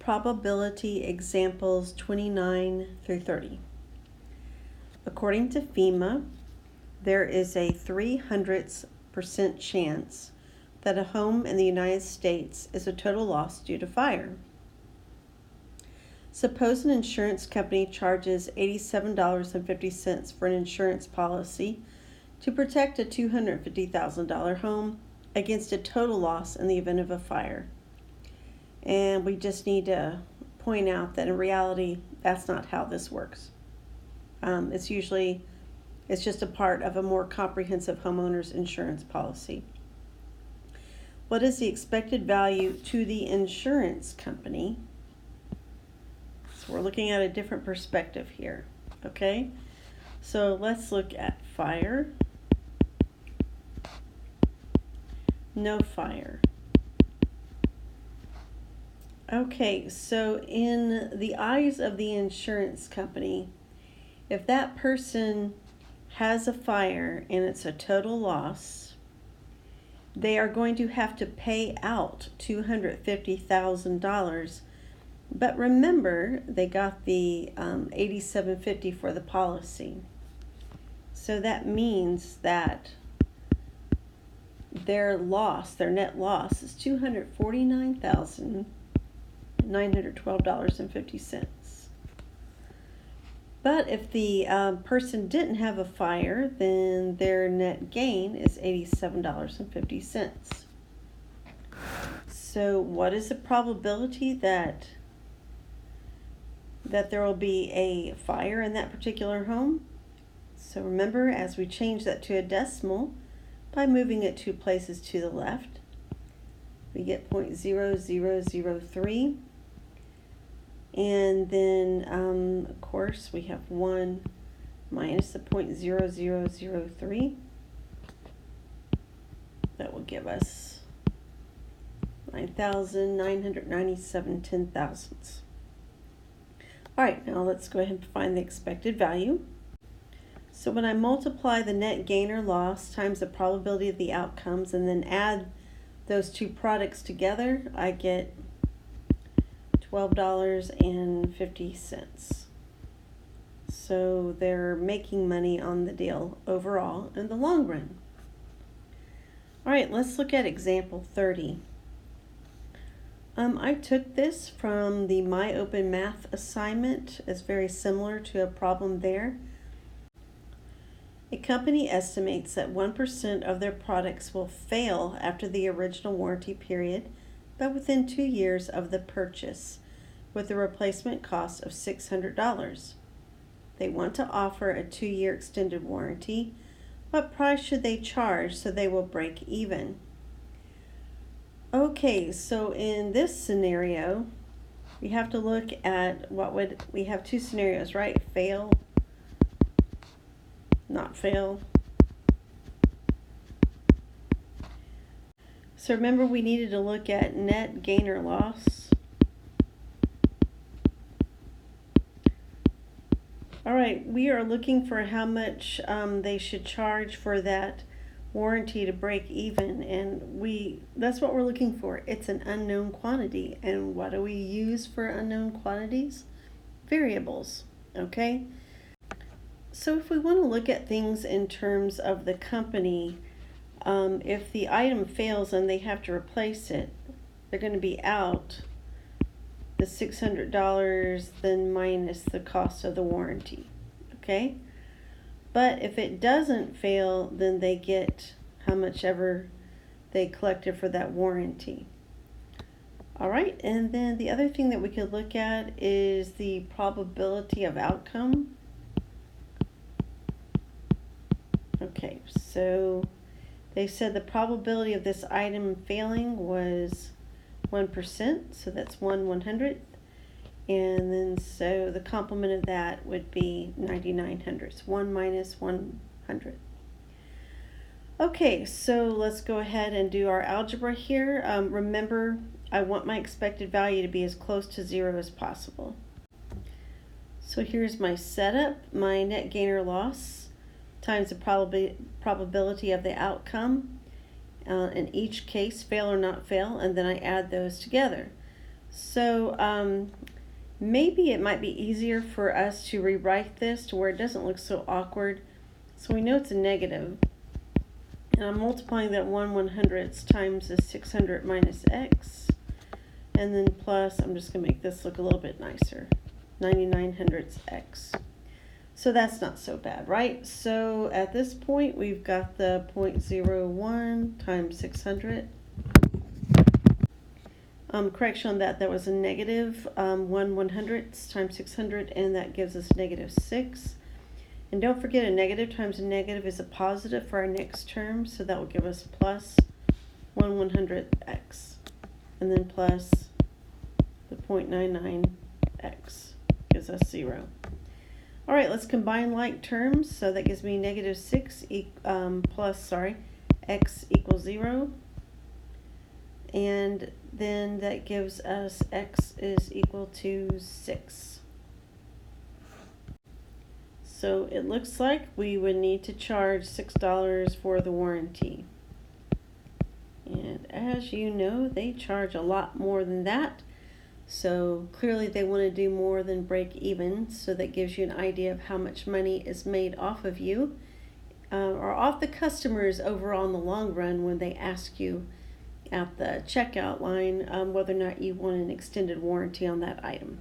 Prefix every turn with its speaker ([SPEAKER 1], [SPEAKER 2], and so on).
[SPEAKER 1] probability examples 29 through 30. According to FEMA, there is a 0.03% chance that a home in the United States is a total loss due to fire. Suppose an insurance company charges $87.50 for an insurance policy to protect a $250,000 home against a total loss in the event of a fire. And we just need to point out that in reality, that's not how this works. It's just a part of a more comprehensive homeowner's insurance policy. What is the expected value to the insurance company? So we're looking at a different perspective here, okay? So let's look at fire, no fire. Okay, so in the eyes of the insurance company, if that person has a fire and it's a total loss, they are going to have to pay out $250,000. But remember, they got the $87.50 for the policy. So that means that their net loss is $249,912.50. But if the person didn't have a fire, then their net gain is $87.50. So what is the probability that there will be a fire in that particular home? So remember, as we change that to a decimal, by moving it 2 places to the left, we get 0.0003. And then, of course, we have 1 minus the 0.0003. That will give us 9,997 10,000ths. All right, now let's go ahead and find the expected value. So when I multiply the net gain or loss times the probability of the outcomes and then add those two products together, I get $12.50. So they're making money on the deal overall in the long run. All right, let's look at example 30. I took this from the My Open Math assignment. It's very similar to a problem there. A company estimates that 1% of their products will fail after the original warranty period, but within 2 years of the purchase, with a replacement cost of $600. They want to offer a 2-year extended warranty. What price should they charge so they will break even? Okay, so in this scenario, we have to look at we have 2 scenarios, right? Fail, not fail. So remember, we needed to look at net gain or loss. All right, we are looking for how much they should charge for that warranty to break even, and that's what we're looking for. It's an unknown quantity, and what do we use for unknown quantities? Variables, okay? So if we want to look at things in terms of the company, if the item fails and they have to replace it, they're going to be out the $600, then minus the cost of the warranty, okay? But if it doesn't fail, then they get how much ever they collected for that warranty. All right, and then the other thing that we could look at is the probability of outcome. Okay, so they said the probability of this item failing was 1%, so that's 1/100th. And then so the complement of that would be 99/100ths, 1 minus 1/100. Okay, so let's go ahead and do our algebra here. Remember, I want my expected value to be as close to 0 as possible. So here's my setup, my net gain or loss times the probability of the outcome. In each case, fail or not fail, and then I add those together. So maybe it might be easier for us to rewrite this to where it doesn't look so awkward. So we know it's a negative. And I'm multiplying that 1/100ths times the 600 minus x. And then plus, I'm just going to make this look a little bit nicer. 99/100ths x. So that's not so bad, right? So at this point, we've got the 0.01 times 600. Correction on that, that was a negative 1/100ths times 600, and that gives us -6. And don't forget, a negative times a negative is a positive for our next term, so that will give us plus 1/100x, and then plus the 0.99x gives us 0. All right, let's combine like terms. So that gives me -6 plus x equals 0. And then that gives us x is equal to 6. So it looks like we would need to charge $6 for the warranty. And as you know, they charge a lot more than that. So clearly they want to do more than break even. So that gives you an idea of how much money is made off of you or off the customers overall in the long run when they ask you at the checkout line whether or not you want an extended warranty on that item.